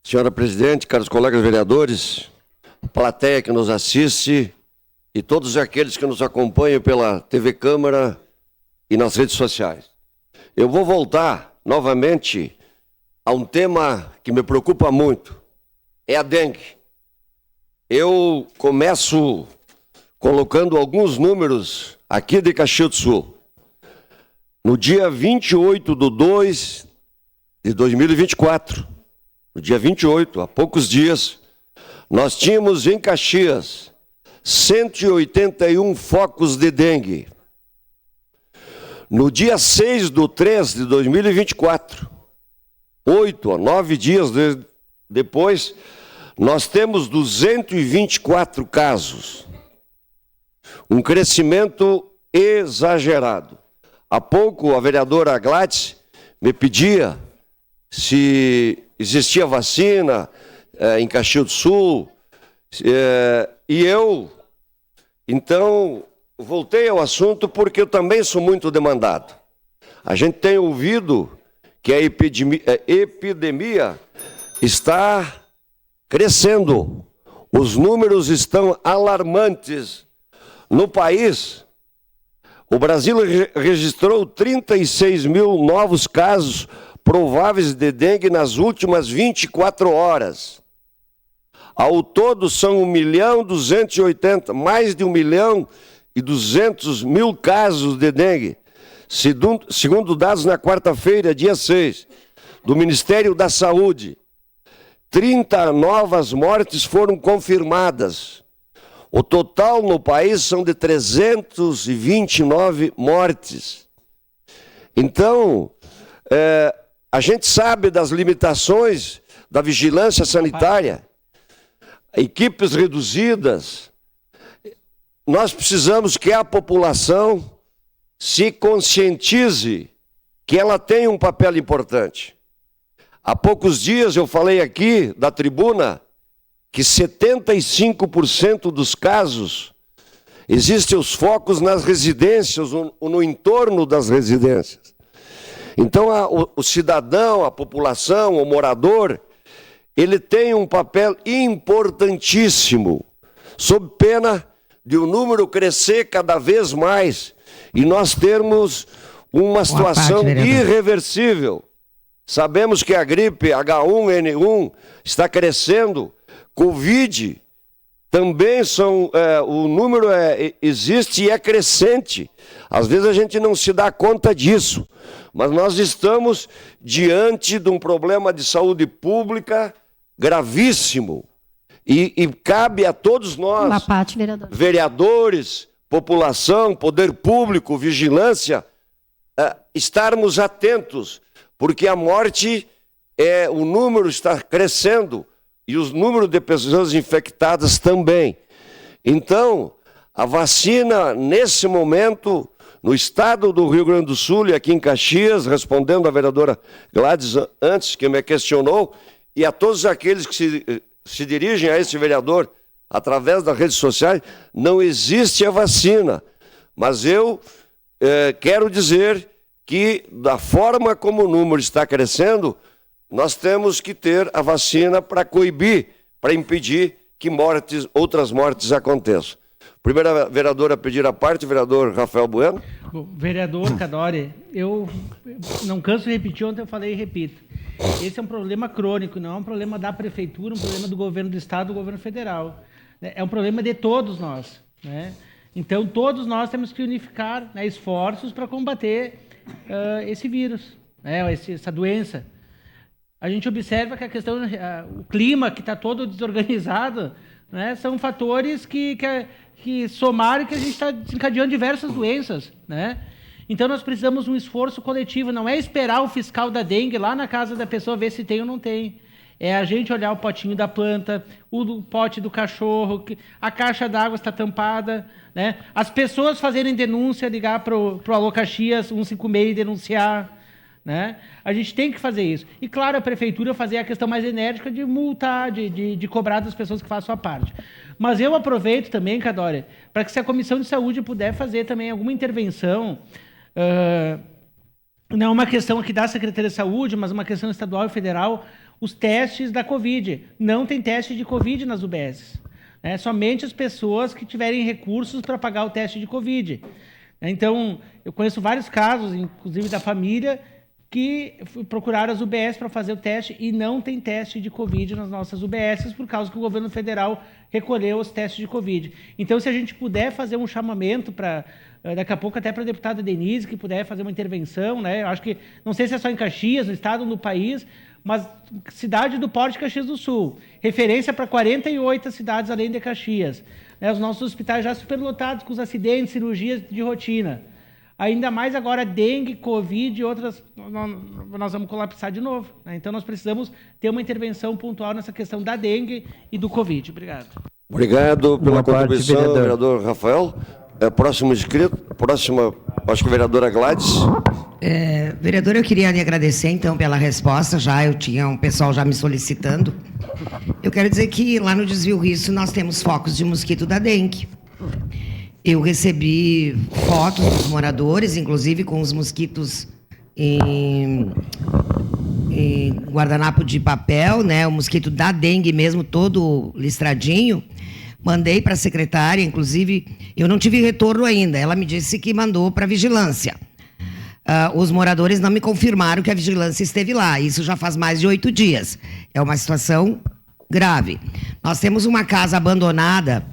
Senhora presidente, caros colegas vereadores, plateia que nos assiste e todos aqueles que nos acompanham pela TV Câmara e nas redes sociais. Eu vou voltar novamente a um tema que me preocupa muito, é a dengue. Eu começo colocando alguns números aqui de Caxias do Sul. No dia 28/2 de 2024, no dia 28, há poucos dias, nós tínhamos em Caxias 181 focos de dengue. No dia 6/3 de 2024, 8 a 9 dias depois, nós temos 224 casos. Um crescimento exagerado. Há pouco a vereadora Gladys me pedia se existia vacina em Caxias do Sul, e eu, então, voltei ao assunto porque eu também sou muito demandado. A gente tem ouvido que a epidemia está crescendo, os números estão alarmantes no país. O Brasil registrou 36 mil novos casos prováveis de dengue nas últimas 24 horas. Ao todo são 1.280.000, mais de 1.200.000 casos de dengue, segundo dados na quarta-feira, dia 6, do Ministério da Saúde. 30 novas mortes foram confirmadas. O total no país são de 329 mortes. Então, a gente sabe das limitações da vigilância sanitária, equipes reduzidas. Nós precisamos que a população se conscientize que ela tem um papel importante. Há poucos dias eu falei aqui da tribuna que 75% dos casos existem os focos nas residências ou no entorno das residências. Então, o cidadão, a população, o morador, ele tem um papel importantíssimo, sob pena de o número crescer cada vez mais e nós termos uma situação irreversível. Sabemos que a gripe H1N1 está crescendo, Covid também o número existe e é crescente. Às vezes a gente não se dá conta disso, mas nós estamos diante de um problema de saúde pública gravíssimo. E cabe a todos nós, vereadores, população, poder público, vigilância, estarmos atentos, porque a morte, o número está crescendo e o número de pessoas infectadas também. Então, a vacina, nesse momento, no estado do Rio Grande do Sul e aqui em Caxias, respondendo à vereadora Gladys antes, que me questionou, e a todos aqueles que se dirigem a esse vereador através das redes sociais, não existe a vacina. Mas eu quero dizer que, da forma como o número está crescendo, nós temos que ter a vacina para coibir, para impedir que outras mortes aconteçam. Primeira vereadora a pedir a parte, vereador Rafael Bueno. Vereador Cadore, eu não canso de repetir, ontem eu falei e repito. Esse é um problema crônico, não é um problema da prefeitura, um problema do governo do estado, do governo federal. É um problema de todos nós, né? Então, todos nós temos que unificar, né, esforços para combater esse vírus, né, essa doença. A gente observa que a questão, o clima que está todo desorganizado, né, são fatores que somaram que a gente está desencadeando diversas doenças, né? Então nós precisamos de um esforço coletivo, não é esperar o fiscal da dengue lá na casa da pessoa ver se tem ou não tem. É a gente olhar o potinho da planta, o pote do cachorro, a caixa d'água está tampada, né? As pessoas fazerem denúncia, ligar para o Alô Caxias 156 e denunciar, né? A gente tem que fazer isso. E, claro, a prefeitura fazer a questão mais enérgica de multar, de cobrar das pessoas que façam a parte. Mas eu aproveito também, Cadore, para que se a Comissão de Saúde puder fazer também alguma intervenção, não é uma questão aqui da Secretaria de Saúde, mas uma questão estadual e federal, os testes da Covid. Não tem teste de Covid nas UBSs. Somente as pessoas que tiverem recursos para pagar o teste de Covid. Então, eu conheço vários casos, inclusive da família, que procuraram as UBS para fazer o teste e não tem teste de Covid nas nossas UBSs por causa que o governo federal recolheu os testes de Covid. Então, se a gente puder fazer um chamamento para, daqui a pouco até para a deputada Denise, que puder fazer uma intervenção, né? Eu acho que, não sei se é só em Caxias, no estado ou no país, mas cidade do porte de Caxias do Sul, referência para 48 cidades além de Caxias. Os nossos hospitais já superlotados com os acidentes, cirurgias de rotina. Ainda mais agora dengue, Covid e outras, nós vamos colapsar de novo. Então nós precisamos ter uma intervenção pontual nessa questão da dengue e do Covid. Obrigado. Obrigado pela contribuição, vereador Rafael. Próximo inscrito, acho que a vereadora Gladys. Vereador, eu queria lhe agradecer, então, pela resposta. Eu tinha um pessoal já me solicitando. Eu quero dizer que lá no Desvio Risso nós temos focos de mosquito da dengue. Eu recebi fotos dos moradores, inclusive com os mosquitos em guardanapo de papel, né? O mosquito da dengue mesmo, todo listradinho. Mandei para a secretária, inclusive, eu não tive retorno ainda. Ela me disse que mandou para a vigilância. Os moradores não me confirmaram que a vigilância esteve lá. Isso já faz mais de 8 dias. É uma situação grave. Nós temos uma casa abandonada,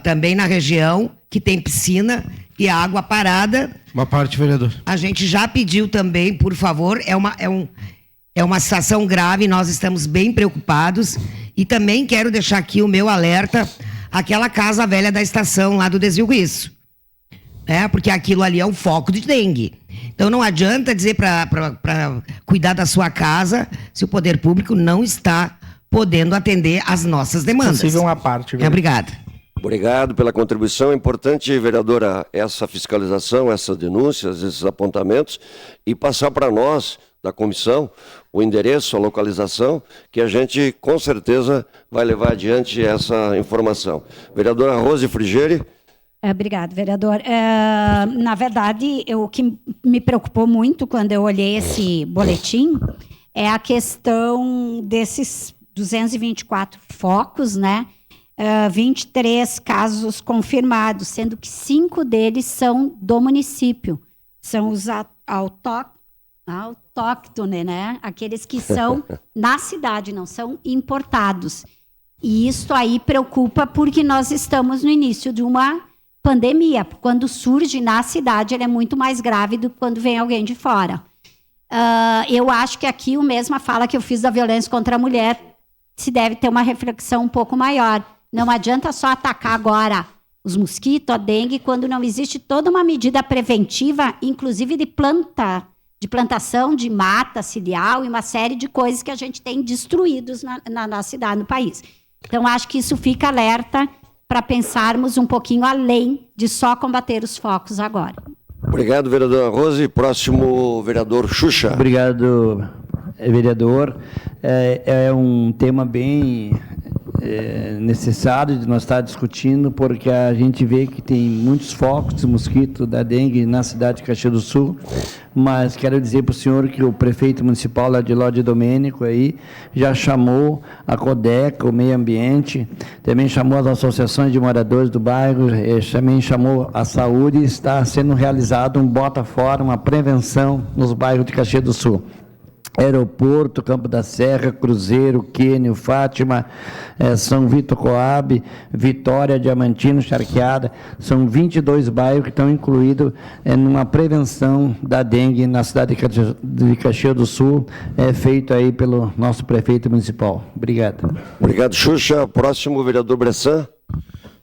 também na região, que tem piscina e água parada. Uma parte, vereador. A gente já pediu também, por favor, é uma situação grave, nós estamos bem preocupados. E também quero deixar aqui o meu alerta, aquela casa velha da estação lá do Desvio Risso. Porque aquilo ali é um foco de dengue. Então não adianta dizer para cuidar da sua casa se o poder público não está podendo atender às nossas demandas. Possível uma parte. Obrigada. Obrigado pela contribuição. É importante, vereadora, essa fiscalização, essas denúncias, esses apontamentos, e passar para nós, da comissão, o endereço, a localização, que a gente, com certeza, vai levar adiante essa informação. Vereadora Rose Frigeri. Obrigada, vereador. Na verdade, o que me preocupou muito quando eu olhei esse boletim é a questão desses 224 focos, né? 23 casos confirmados, sendo que 5 deles são do município. São os autóctones, né? Aqueles que são na cidade, não são importados. E isso aí preocupa porque nós estamos no início de uma pandemia. Quando surge na cidade, ele é muito mais grave do que quando vem alguém de fora. Eu acho que aqui, a mesma fala que eu fiz da violência contra a mulher, se deve ter uma reflexão um pouco maior. Não adianta só atacar agora os mosquitos, a dengue, quando não existe toda uma medida preventiva, inclusive de plantação de mata ciliar e uma série de coisas que a gente tem destruídos na cidade, no país. Então, acho que isso fica alerta para pensarmos um pouquinho além de só combater os focos agora. Obrigado, vereadora Rose. Próximo, vereador Xuxa. Obrigado, vereador. É um tema bem necessário de nós estar discutindo, porque a gente vê que tem muitos focos de mosquito da dengue na cidade de Caxias do Sul, mas quero dizer para o senhor que o prefeito municipal lá de Lode Domênico aí já chamou a Codeca, o meio ambiente, também chamou as associações de moradores do bairro, também chamou a saúde, e está sendo realizado um bota fora, uma prevenção nos bairros de Caxias do Sul. Aeroporto, Campo da Serra, Cruzeiro, Quênio, Fátima, São Vito Coab, Vitória, Diamantino, Charqueada, são 22 bairros que estão incluídos numa prevenção da dengue na cidade de Caxias do Sul, feito aí pelo nosso prefeito municipal. Obrigado. Obrigado, Xuxa. Próximo, vereador Bressan.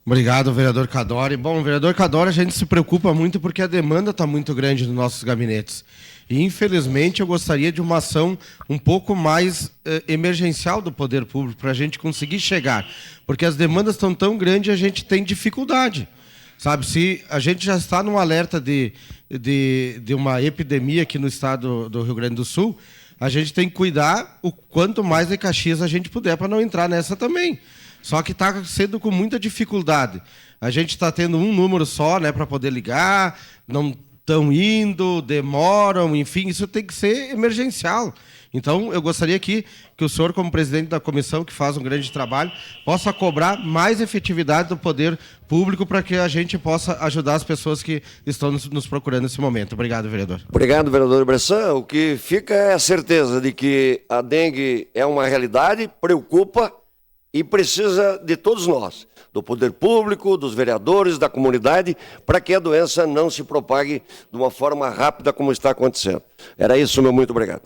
Obrigado, vereador Cadore. Bom, vereador Cadore, a gente se preocupa muito porque a demanda está muito grande nos nossos gabinetes. E, infelizmente, eu gostaria de uma ação um pouco mais emergencial do poder público para a gente conseguir chegar. Porque as demandas estão tão grandes e a gente tem dificuldade. Sabe, se a gente já está num alerta de uma epidemia aqui no estado do Rio Grande do Sul, a gente tem que cuidar o quanto mais de Caxias a gente puder para não entrar nessa também. Só que está sendo com muita dificuldade. A gente está tendo um número só, né, para poder ligar, não estão indo, demoram, enfim, isso tem que ser emergencial. Então, eu gostaria aqui que o senhor, como presidente da comissão, que faz um grande trabalho, possa cobrar mais efetividade do poder público para que a gente possa ajudar as pessoas que estão nos procurando nesse momento. Obrigado, vereador. Obrigado, vereador Bressan. O que fica é a certeza de que a dengue é uma realidade, preocupa e precisa de todos nós, do poder público, dos vereadores, da comunidade, para que a doença não se propague de uma forma rápida como está acontecendo. Era isso, meu muito obrigado.